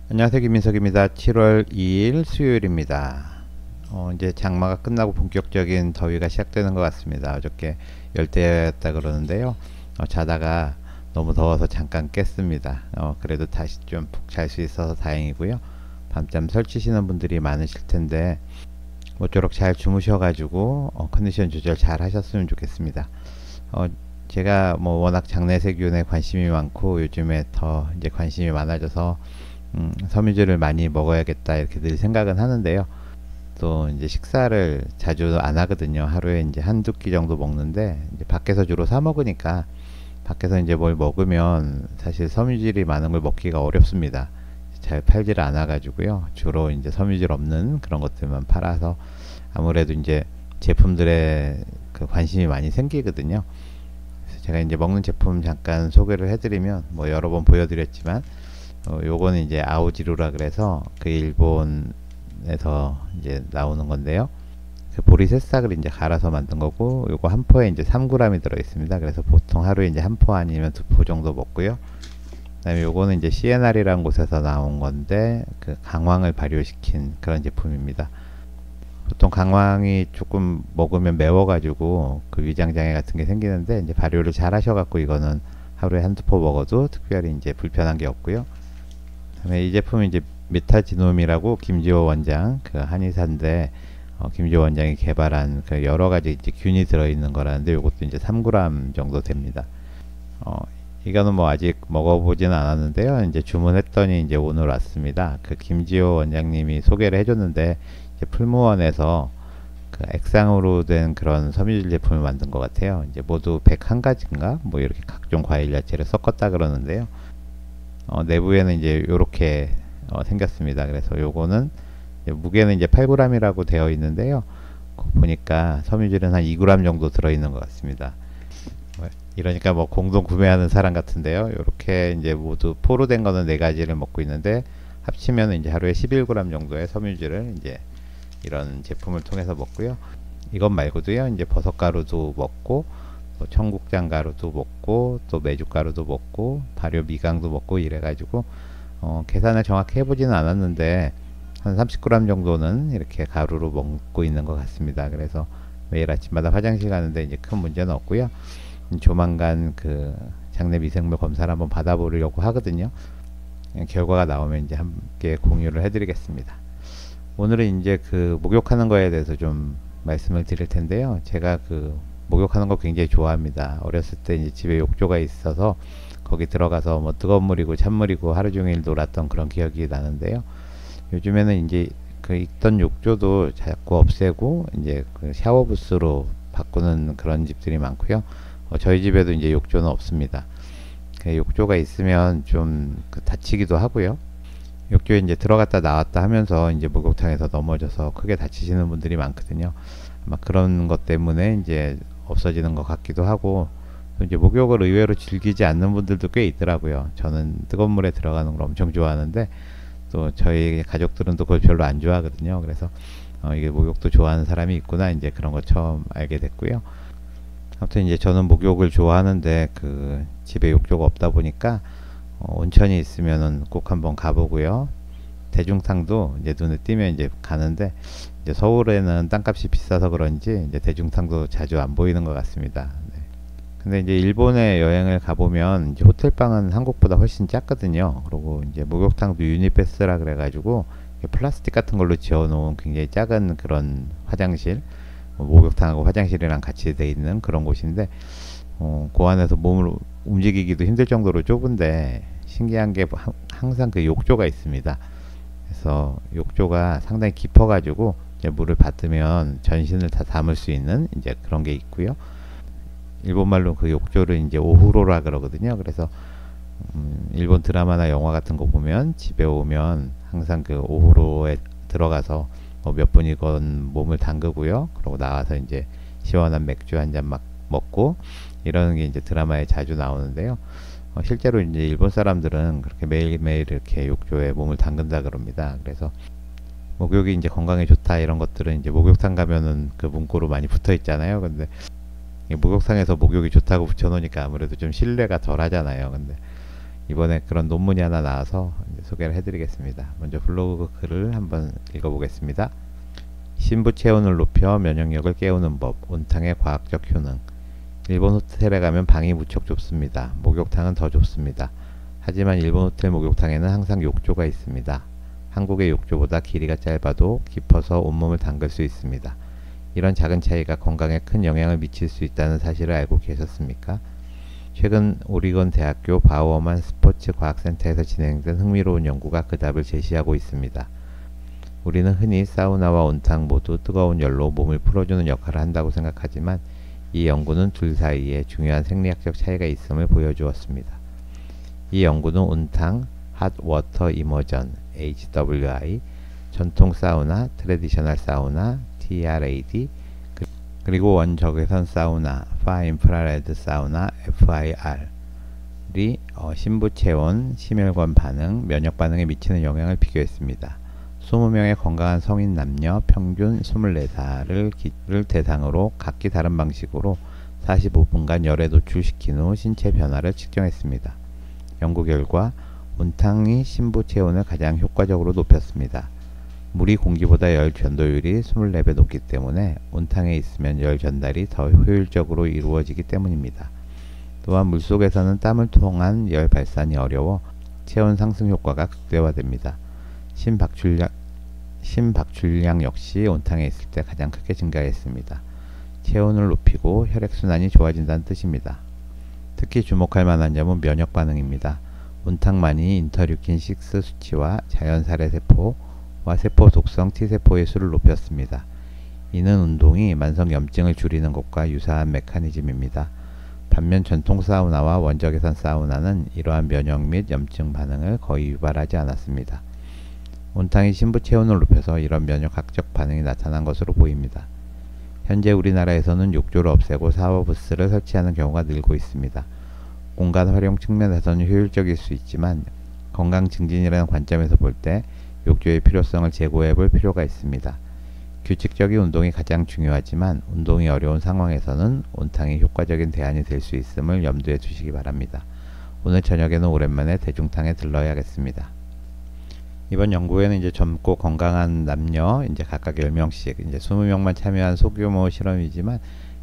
안녕하세요, 김민석입니다. 7월 2일 수요일입니다. 이제 장마가 끝나고 본격적인 더위가 시작되는 것 같습니다. 어저께 열대야였다 그러는데요. 자다가 너무 더워서 잠깐 깼습니다. 그래도 다시 좀 푹 잘 수 있어서 다행이고요. 밤잠 설치시는 분들이 많으실 텐데 모쪼록 잘 주무셔가지고 컨디션 조절 잘 하셨으면 좋겠습니다. 어, 제가 뭐 워낙 장내세균에 관심이 많고 요즘에 더 이제 관심이 많아져서 섬유질을 많이 먹어야겠다 이렇게 늘 생각은 하는데요. 또 이제 식사를 자주 안 하거든요. 하루에 이제 한두 끼 정도 먹는데 이제 밖에서 주로 사 먹으니까 밖에서 이제 뭘 먹으면 사실 섬유질이 많은 걸 먹기가 어렵습니다. 잘 팔지를 않아 가지고요. 주로 이제 섬유질 없는 그런 것들만 팔아서 아무래도 이제 제품들에 그 관심이 많이 생기거든요. 그래서 제가 이제 먹는 제품 잠깐 소개를 해드리면 뭐 여러 번 보여드렸지만 요거는 이제 아오지루라 그래서 그 일본에서 이제 나오는 건데요. 그 보리 새싹을 이제 갈아서 만든 거고, 요거 한 포에 이제 3g이 들어 있습니다. 그래서 보통 하루에 이제 한 포 아니면 두 포 정도 먹고요. 그다음에 요거는 이제 CNR이라는 곳에서 나온 건데, 그 강황을 발효시킨 그런 제품입니다. 보통 강황이 조금 먹으면 매워가지고 그 위장장애 같은 게 생기는데, 이제 발효를 잘 하셔갖고 이거는 하루에 한두 포 먹어도 특별히 이제 불편한 게 없고요. 그다음에 이 제품은 이제 메타지놈이라고 김지호 원장 그 한의사인데 김지호 원장이 개발한 그 여러 가지 이제 균이 들어있는 거라는데 이것도 이제 3g 정도 됩니다. 어, 이거는 뭐 아직 먹어보지는 않았는데요. 이제 주문했더니 이제 오늘 왔습니다. 그 김지호 원장님이 소개를 해줬는데 이제 풀무원에서 그 액상으로 된 그런 섬유질 제품을 만든 것 같아요. 이제 모두 101가지인가 뭐 이렇게 각종 과일 야채를 섞었다 그러는데요. 내부에는 이제 이렇게 생겼습니다. 그래서 요거는 무게는 이제 8g이라고 되어 있는데요. 보니까 섬유질은 한 2g 정도 들어있는 것 같습니다. 이러니까 뭐 공동 구매하는 사람 같은데요. 이렇게 이제 모두 포로 된 거는 4가지를 먹고 있는데 합치면 이제 하루에 11g 정도의 섬유질을 이제 이런 제품을 통해서 먹고요. 이것 말고도요. 이제 버섯가루도 먹고 또 청국장 가루도 먹고 또 메주가루도 먹고 발효 미강도 먹고 이래가지고 계산을 정확히 해보지는 않았는데 한 30g 정도는 이렇게 가루로 먹고 있는 것 같습니다. 그래서 매일 아침마다 화장실 가는데 이제 큰 문제는 없고요. 조만간 그 장내 미생물 검사를 한번 받아보려고 하거든요. 결과가 나오면 이제 함께 공유를 해드리겠습니다. 오늘은 이제 그 목욕하는 거에 대해서 좀 말씀을 드릴 텐데요. 제가 그 목욕하는 거 굉장히 좋아합니다. 어렸을 때 이제 집에 욕조가 있어서 거기 들어가서 뭐 뜨거운 물이고 찬물이고 하루 종일 놀았던 그런 기억이 나는데요. 요즘에는 이제 그 있던 욕조도 자꾸 없애고 이제 그 샤워 부스로 바꾸는 그런 집들이 많고요. 저희 집에도 이제 욕조는 없습니다. 그 욕조가 있으면 좀 그 다치기도 하고요. 욕조에 이제 들어갔다 나왔다 하면서 이제 목욕탕에서 넘어져서 크게 다치시는 분들이 많거든요. 아마 그런 것 때문에 이제 없어지는 것 같기도 하고, 또 이제 목욕을 의외로 즐기지 않는 분들도 꽤 있더라고요. 저는 뜨거운 물에 들어가는 걸 엄청 좋아하는데 또 저희 가족들은 또 그걸 별로 안 좋아하거든요. 그래서 이게 목욕도 좋아하는 사람이 있구나 이제 그런 거 처음 알게 됐고요. 아무튼 이제 저는 목욕을 좋아하는데 그 집에 욕조가 없다 보니까 온천이 있으면은 꼭 한번 가보고요. 대중탕도 이제 눈에 띄면 이제 가는데 이제 서울에는 땅값이 비싸서 그런지 이제 대중탕도 자주 안 보이는 것 같습니다. 네. 근데 이제 일본에 여행을 가보면 이제 호텔방은 한국보다 훨씬 작거든요. 그리고 이제 목욕탕도 유니패스라 그래가지고 플라스틱 같은 걸로 지어놓은 굉장히 작은 그런 화장실, 목욕탕하고 화장실이랑 같이 돼 있는 그런 곳인데 그 안에서 몸을 움직이기도 힘들 정도로 좁은데 신기한 게 항상 그 욕조가 있습니다. 그래서 욕조가 상당히 깊어가지고 이제 물을 받으면 전신을 다 담을 수 있는 이제 그런 게 있고요. 일본말로 그 욕조를 이제 오후로라 그러거든요. 그래서 일본 드라마나 영화 같은 거 보면 집에 오면 항상 그 오후로에 들어가서 몇 분이건 몸을 담그고요. 그러고 나와서 이제 시원한 맥주 한 잔 막 먹고 이러는 게 이제 드라마에 자주 나오는데요. 실제로 이제 일본 사람들은 그렇게 매일매일 이렇게 욕조에 몸을 담근다 그럽니다. 그래서 목욕이 이제 건강에 좋다 이런 것들은 이제 목욕탕 가면은 그 문구로 많이 붙어 있잖아요. 근데 목욕탕에서 목욕이 좋다고 붙여놓으니까 아무래도 좀 신뢰가 덜 하잖아요. 근데 이번에 그런 논문이 하나 나와서 이제 소개를 해드리겠습니다. 먼저 블로그 글을 한번 읽어보겠습니다. 신부 체온을 높여 면역력을 깨우는 법, 온탕의 과학적 효능. 일본 호텔에 가면 방이 무척 좁습니다. 목욕탕은 더 좁습니다. 하지만 일본 호텔 목욕탕에는 항상 욕조가 있습니다. 한국의 욕조보다 길이가 짧아도 깊어서 온몸을 담글 수 있습니다. 이런 작은 차이가 건강에 큰 영향을 미칠 수 있다는 사실을 알고 계셨습니까? 최근 오리건 대학교 바우어만 스포츠 과학센터에서 진행된 흥미로운 연구가 그 답을 제시하고 있습니다. 우리는 흔히 사우나와 온탕 모두 뜨거운 열로 몸을 풀어주는 역할을 한다고 생각하지만 이 연구는 둘 사이에 중요한 생리학적 차이가 있음을 보여주었습니다. 이 연구는 온탕, Hot Water Immersion, HWI, 전통 사우나, 트래디셔널 사우나, TRAD, 그리고 원적외선 사우나, Far Infrared 사우나, FIR이 신부 체온, 심혈관 반응, 면역 반응에 미치는 영향을 비교했습니다. 20명의 건강한 성인 남녀 평균 24살을 대상으로 각기 다른 방식으로 45분간 열에 노출시킨 후 신체 변화를 측정했습니다. 연구 결과 온탕이 신부 체온을 가장 효과적으로 높였습니다. 물이 공기보다 열 전도율이 24배 높기 때문에 온탕에 있으면 열 전달이 더 효율적으로 이루어지기 때문입니다. 또한 물속에서는 땀을 통한 열 발산이 어려워 체온 상승 효과가 극대화됩니다. 심박출량 역시 온탕에 있을 때 가장 크게 증가했습니다. 체온을 높이고 혈액순환이 좋아진다는 뜻입니다. 특히 주목할 만한 점은 면역 반응입니다. 온탕만이 인터류킨6 수치와 자연살해세포와 세포 독성 T세포의 수를 높였습니다. 이는 운동이 만성 염증을 줄이는 것과 유사한 메커니즘입니다. 반면 전통 사우나와 원적외선 사우나는 이러한 면역 및 염증 반응을 거의 유발하지 않았습니다. 온탕이 신부 체온을 높여서 이런 면역학적 반응이 나타난 것으로 보입니다. 현재 우리나라에서는 욕조를 없애고 샤워부스를 설치하는 경우가 늘고 있습니다. 공간 활용 측면에서는 효율적일 수 있지만 건강 증진이라는 관점에서 볼 때 욕조의 필요성을 제고해 볼 필요가 있습니다. 규칙적인 운동이 가장 중요하지만 운동이 어려운 상황에서는 온탕이 효과적인 대안이 될 수 있음을 염두에 두시기 바랍니다. 오늘 저녁에는 오랜만에 대중탕에 들러야겠습니다. 이번 연구에는 이제 젊고 건강한 남녀 이제 각각 10명씩 이제 20명만 참여한 소규모 실험이지만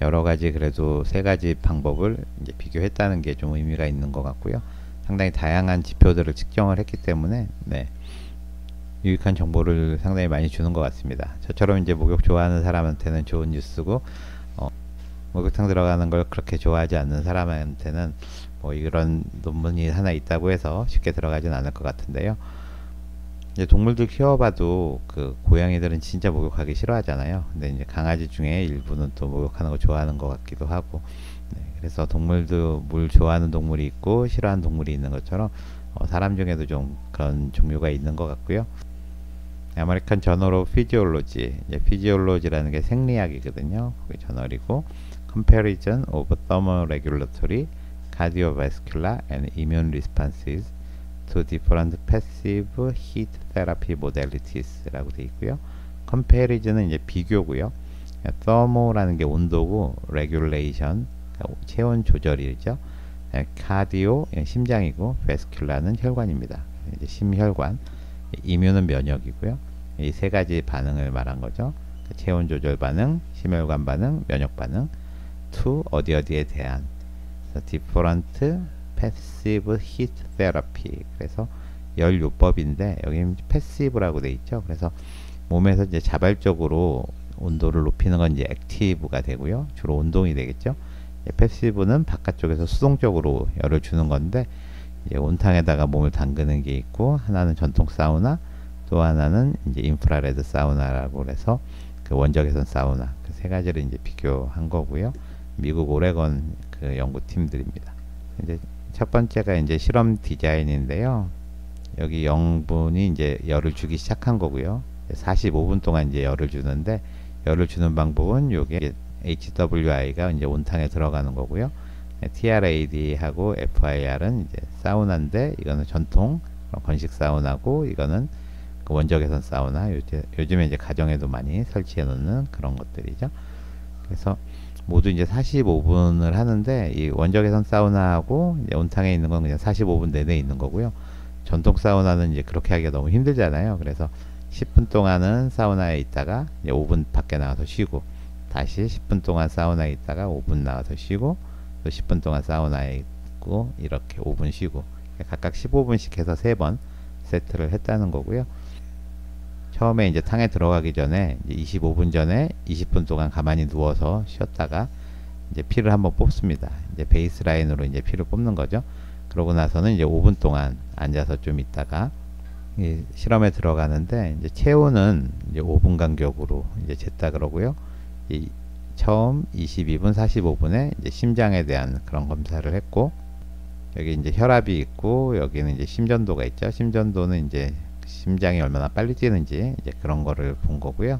여러 가지 그래도 3가지 방법을 이제 비교했다는 게 좀 의미가 있는 것 같고요. 상당히 다양한 지표들을 측정을 했기 때문에 유익한 정보를 상당히 많이 주는 것 같습니다. 저처럼 이제 목욕 좋아하는 사람한테는 좋은 뉴스고 목욕탕 들어가는 걸 그렇게 좋아하지 않는 사람한테는 뭐 이런 논문이 하나 있다고 해서 쉽게 들어가진 않을 것 같은데요. 이제 동물들 키워봐도 그 고양이들은 진짜 목욕하기 싫어하잖아요. 근데 이제 강아지 중에 일부는 또 목욕하는 거 좋아하는 것 같기도 하고, 그래서 동물도 물 좋아하는 동물이 있고 싫어하는 동물이 있는 것처럼 사람 중에도 좀 그런 종류가 있는 것 같고요. 아메리칸 저널 오브 피지올로지, 이제 피지올로지라는 게 생리학이거든요. 그게 저널이고, Comparison of Thermoregulatory, Cardiovascular and Immune Responses to different passive heat therapy modalities 라고 되어 있고요. comparison은 이제 비교고요. thermo라는 게 온도고, regulation 체온 조절이죠. cardio 심장이고, vascular는 혈관입니다. 이제 심혈관, immune은 면역이고요. 이 3가지 반응을 말한 거죠. 체온 조절 반응, 심혈관 반응, 면역 반응. to 어디에 대한 different passive heat therapy. 그래서 열요법인데 여기 패시브라고 돼 있죠. 그래서 몸에서 이제 자발적으로 온도를 높이는 건 이제 액티브가 되고요. 주로 운동이 되겠죠. 패시브는 바깥쪽에서 수동적으로 열을 주는 건데 이제 온탕에다가 몸을 담그는 게 있고, 하나는 전통 사우나, 또 하나는 이제 인프라레드 사우나라고 해서 그 원적외선 사우나, 그 3가지를 이제 비교한 거고요. 미국 오레곤 그 연구팀들입니다. 이제 첫 번째가 이제 실험 디자인인데요. 여기 영분이 이제 열을 주기 시작한 거고요. 45분 동안 이제 열을 주는데, 열을 주는 방법은 요게 HWI가 이제 온탕에 들어가는 거고요. TRAD하고 FIR은 이제 사우나인데, 이거는 전통 건식 사우나고, 이거는 그 원적외선 사우나, 요즘에 이제 가정에도 많이 설치해 놓는 그런 것들이죠. 그래서 모두 이제 45분을 하는데, 이 원적외선 사우나하고 이제 온탕에 있는 건 그냥 45분 내내 있는 거고요. 전통 사우나는 이제 그렇게 하기가 너무 힘들잖아요. 그래서 10분 동안은 사우나에 있다가 이제 5분 밖에 나가서 쉬고, 다시 10분 동안 사우나에 있다가 5분 나가서 쉬고, 또 10분 동안 사우나에 있고, 이렇게 5분 쉬고, 각각 15분씩 해서 3번 세트를 했다는 거고요. 처음에 이제 탕에 들어가기 전에 이제 25분 전에 20분 동안 가만히 누워서 쉬었다가 이제 피를 한번 뽑습니다. 이제 베이스 라인으로 이제 피를 뽑는 거죠. 그러고 나서는 이제 5분 동안 앉아서 좀 있다가 이 실험에 들어가는데, 이제 체온은 이제 5분 간격으로 이제 쟀다 그러고요. 이 처음 22분, 45분에 이제 심장에 대한 그런 검사를 했고, 여기 이제 혈압이 있고, 여기는 이제 심전도가 있죠. 심전도는 이제 심장이 얼마나 빨리 뛰는지 이제 그런 거를 본 거고요.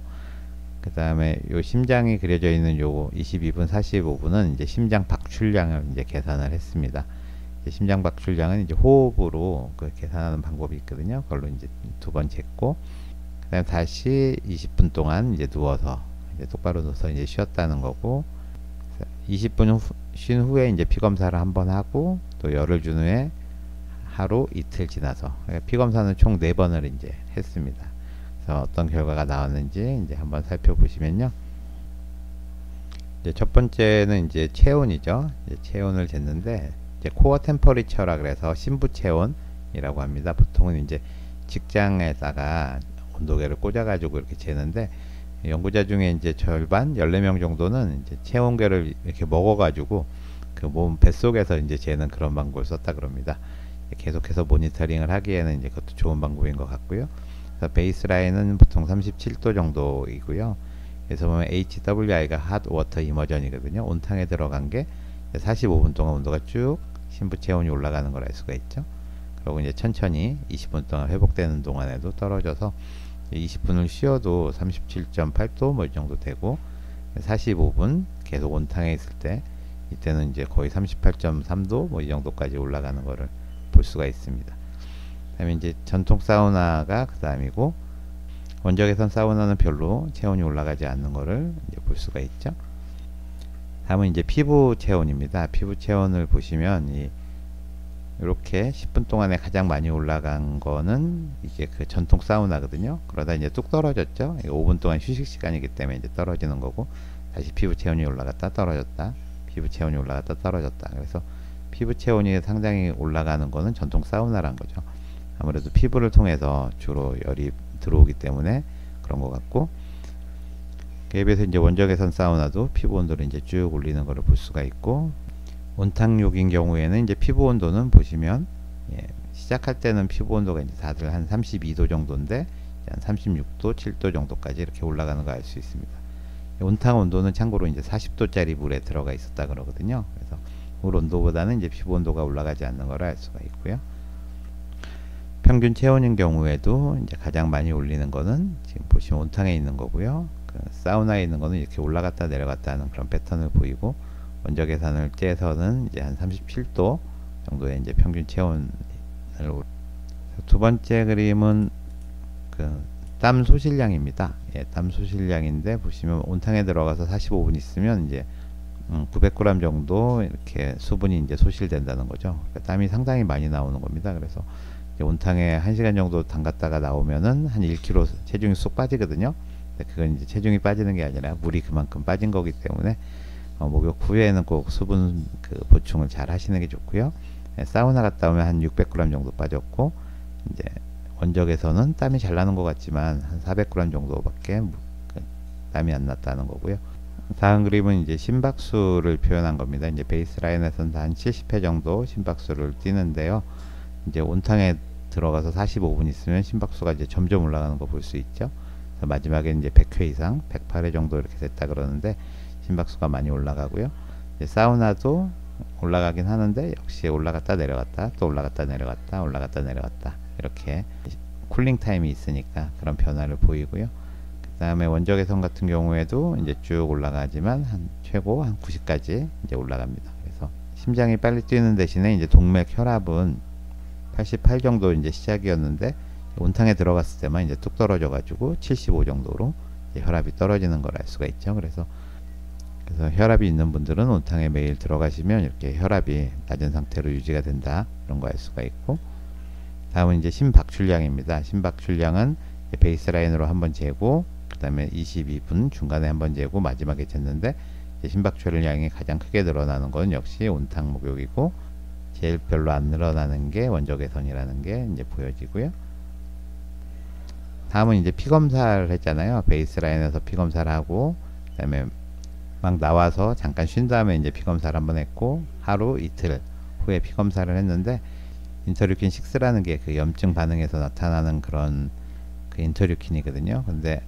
그 다음에 요 심장이 그려져 있는 요 22분, 45분은 이제 심장 박출량을 이제 계산을 했습니다. 이제 심장 박출량은 이제 호흡으로 그 계산하는 방법이 있거든요. 그걸로 이제 2번 쟀고, 그 다음에 다시 20분 동안 이제 누워서 이제 똑바로 누워서 이제 쉬었다는 거고, 20분 쉰 후에 이제 피 검사를 한번 하고, 또 열을 준 후에 하루 이틀 지나서, 그러니까 피 검사는 총 4번을 이제 했습니다. 그래서 어떤 결과가 나왔는지 이제 한번 살펴보시면요. 이제 첫 번째는 이제 체온이죠. 이제 체온을 쟀는데, 이제 코어 템퍼리처라 그래서 심부 체온이라고 합니다. 보통은 이제 직장에다가 온도계를 꽂아가지고 이렇게 재는데, 연구자 중에 이제 절반 14명 정도는 이제 체온계를 이렇게 먹어가지고 그 몸 뱃속에서 이제 재는 그런 방법을 썼다 그럽니다. 계속해서 모니터링을 하기에는 이제 그것도 좋은 방법인 것 같고요. 그래서 베이스 라인은 보통 37도 정도이고요. 그래서 보면 HWI가 핫 워터 이머전이거든요. 온탕에 들어간 게 45분 동안 온도가 쭉 심부 체온이 올라가는 걸 알 수가 있죠. 그리고 이제 천천히 20분 동안 회복되는 동안에도 떨어져서 20분을 쉬어도 37.8도 뭐 이 정도 되고, 45분 계속 온탕에 있을 때 이때는 이제 거의 38.3도 뭐 이 정도까지 올라가는 거를 볼 수가 있습니다. 그다음에 이제 전통 사우나가 그 다음이고, 원적외선 사우나는 별로 체온이 올라가지 않는 거를 이제 볼 수가 있죠. 다음은 이제 피부 체온입니다. 피부 체온을 보시면 이렇게 10분 동안에 가장 많이 올라간 거는 이게 그 전통 사우나거든요. 그러다 이제 뚝 떨어졌죠. 5분 동안 휴식 시간이기 때문에 이제 떨어지는 거고, 다시 피부 체온이 올라갔다 떨어졌다, 피부 체온이 올라갔다 떨어졌다. 그래서 피부 체온이 상당히 올라가는 거는 전통 사우나란 거죠. 아무래도 피부를 통해서 주로 열이 들어오기 때문에 그런 것 같고, 그에 비해서 이제 원적외선 사우나도 피부 온도를 이제 쭉 올리는 것을 볼 수가 있고, 온탕욕인 경우에는 이제 피부 온도는 보시면 시작할 때는 피부 온도가 이제 다들 한 32도 정도인데 한 36도, 7도 정도까지 이렇게 올라가는 거 알 수 있습니다. 온탕 온도는 참고로 이제 40도짜리 물에 들어가 있었다 그러거든요. 그래서 물 온도보다는 이제 피부 온도가 올라가지 않는 걸 알 수가 있고요. 평균 체온인 경우에도 이제 가장 많이 올리는 거는 지금 보시면 온탕에 있는 거고요. 그 사우나에 있는 거는 이렇게 올라갔다 내려갔다 하는 그런 패턴을 보이고, 원적외선을 째서는 이제 한 37도 정도의 이제 평균 체온을. 두 번째 그림은 그 땀 소실량입니다. 땀 소실량인데 보시면 온탕에 들어가서 45분 있으면 이제 900g 정도 이렇게 수분이 이제 소실된다는 거죠. 그러니까 땀이 상당히 많이 나오는 겁니다. 그래서 이제 온탕에 1시간 정도 담갔다가 나오면은 한 1kg 체중이 쏙 빠지거든요. 근데 그건 이제 체중이 빠지는 게 아니라 물이 그만큼 빠진 거기 때문에 목욕 후에는 꼭 수분 그 보충을 잘 하시는 게 좋고요. 사우나 갔다 오면 한 600g 정도 빠졌고, 이제 원적에서는 땀이 잘 나는 것 같지만 한 400g 정도밖에 땀이 안 났다는 거고요. 다음 그림은 이제 심박수를 표현한 겁니다. 이제 베이스 라인에서는 한 70회 정도 심박수를 뛰는데요. 이제 온탕에 들어가서 45분 있으면 심박수가 이제 점점 올라가는 거 볼 수 있죠. 그래서 마지막에 이제 100회 이상, 108회 정도 이렇게 됐다 그러는데 심박수가 많이 올라가고요. 이제 사우나도 올라가긴 하는데 역시 올라갔다 내려갔다, 또 올라갔다 내려갔다, 올라갔다 내려갔다, 이렇게 쿨링 타임이 있으니까 그런 변화를 보이고요. 그 다음에 원적외선 같은 경우에도 이제 쭉 올라가지만 최고 한 90까지 이제 올라갑니다. 그래서 심장이 빨리 뛰는 대신에 이제 동맥 혈압은 88 정도 이제 시작이었는데 온탕에 들어갔을 때만 이제 뚝 떨어져 가지고 75 정도로 이제 혈압이 떨어지는 걸 알 수가 있죠. 그래서 그래서 혈압이 있는 분들은 온탕에 매일 들어가시면 이렇게 혈압이 낮은 상태로 유지가 된다, 이런 거 알 수가 있고, 다음은 이제 심박출량입니다. 심박출량은 베이스라인으로 한번 재고, 그 다음에 22분 중간에 한번 재고 마지막에 쟀는데, 심박출량이 가장 크게 늘어나는 건 역시 온탕 목욕이고, 제일 별로 안 늘어나는 게 원적 개선이라는 게 이제 보여지고요. 다음은 이제 피 검사를 했잖아요. 베이스라인에서 피 검사를 하고, 그 다음에 막 나와서 잠깐 쉰 다음에 이제 피 검사를 한번 했고, 하루 이틀 후에 피 검사를 했는데, 인터류킨 6라는 게 그 염증 반응에서 나타나는 그런 그 인터류킨이거든요. 근데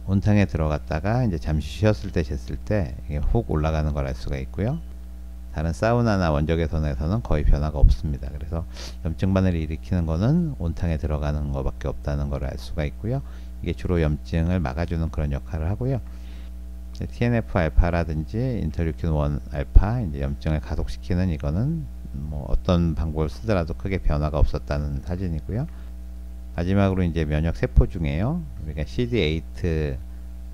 온탕에 들어갔다가 이제 잠시 쉬었을 때 쟀을 때 이게 훅 올라가는 걸 알 수가 있고요. 다른 사우나나 원적외선에서는 거의 변화가 없습니다. 그래서 염증 반응을 일으키는 거는 온탕에 들어가는 것밖에 없다는 걸 알 수가 있고요. 이게 주로 염증을 막아주는 그런 역할을 하고요. TNF 알파라든지 인터류킨 1 알파, 이제 염증을 가속시키는 이거는 뭐 어떤 방법을 쓰더라도 크게 변화가 없었다는 사진이고요. 마지막으로 이제 면역 세포 중에요, 우리가 CD8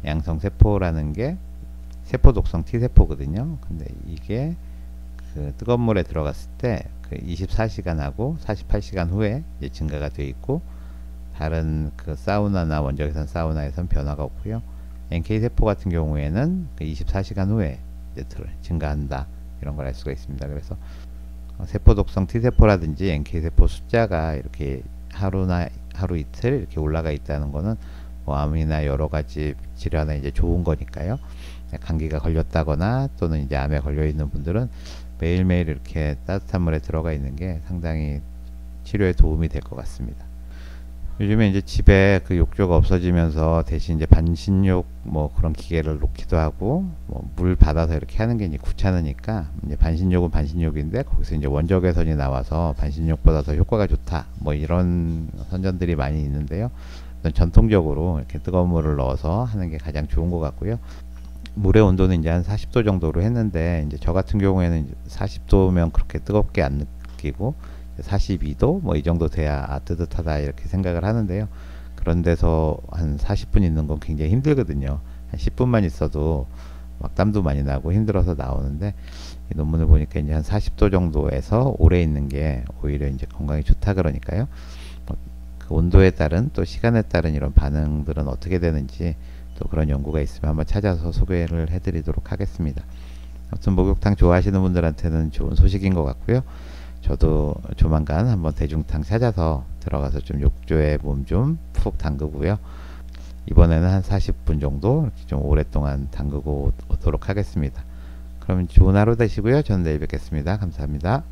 양성 세포라는 게 세포 독성 T 세포거든요. 근데 이게 그 뜨거운 물에 들어갔을 때 그 24시간하고 48시간 후에 이제 증가가 되어 있고, 다른 그 사우나나 원적외선 사우나에선 변화가 없고요. NK 세포 같은 경우에는 그 24시간 후에 이제 증가한다, 이런 걸 알 수가 있습니다. 그래서 세포 독성 T 세포라든지 NK 세포 숫자가 이렇게 하루 이틀 이렇게 올라가 있다는 거는 뭐 암이나 여러 가지 질환에 이제 좋은 거니까요. 감기가 걸렸다거나 또는 이제 암에 걸려 있는 분들은 매일매일 이렇게 따뜻한 물에 들어가 있는 게 상당히 치료에 도움이 될 것 같습니다. 요즘에 이제 집에 그 욕조가 없어지면서 대신 이제 반신욕 뭐 그런 기계를 놓기도 하고, 뭐 물 받아서 이렇게 하는 게 이제 귀찮으니까 이제 반신욕은 반신욕인데 거기서 이제 원적외선이 나와서 반신욕보다 더 효과가 좋다, 뭐 이런 선전들이 많이 있는데요. 전통적으로 이렇게 뜨거운 물을 넣어서 하는 게 가장 좋은 것 같고요. 물의 온도는 이제 한 40도 정도로 했는데, 이제 저 같은 경우에는 40도면 그렇게 뜨겁게 안 느끼고 42도 뭐 이 정도 돼야 뜨뜻하다 이렇게 생각을 하는데요. 그런 데서 한 40분 있는 건 굉장히 힘들거든요. 한 10분만 있어도 막 땀도 많이 나고 힘들어서 나오는데, 이 논문을 보니까 이제 한 40도 정도에서 오래 있는 게 오히려 이제 건강에 좋다 그러니까요. 그 온도에 따른 또 시간에 따른 이런 반응들은 어떻게 되는지 또 그런 연구가 있으면 한번 찾아서 소개를 해드리도록 하겠습니다. 아무튼 목욕탕 좋아하시는 분들한테는 좋은 소식인 것 같고요. 저도 조만간 한번 대중탕 찾아서 들어가서 좀 욕조에 몸 좀 푹 담그고요. 이번에는 한 40분 정도 이렇게 좀 오랫동안 담그고 오도록 하겠습니다. 그럼 좋은 하루 되시고요. 저는 내일 뵙겠습니다. 감사합니다.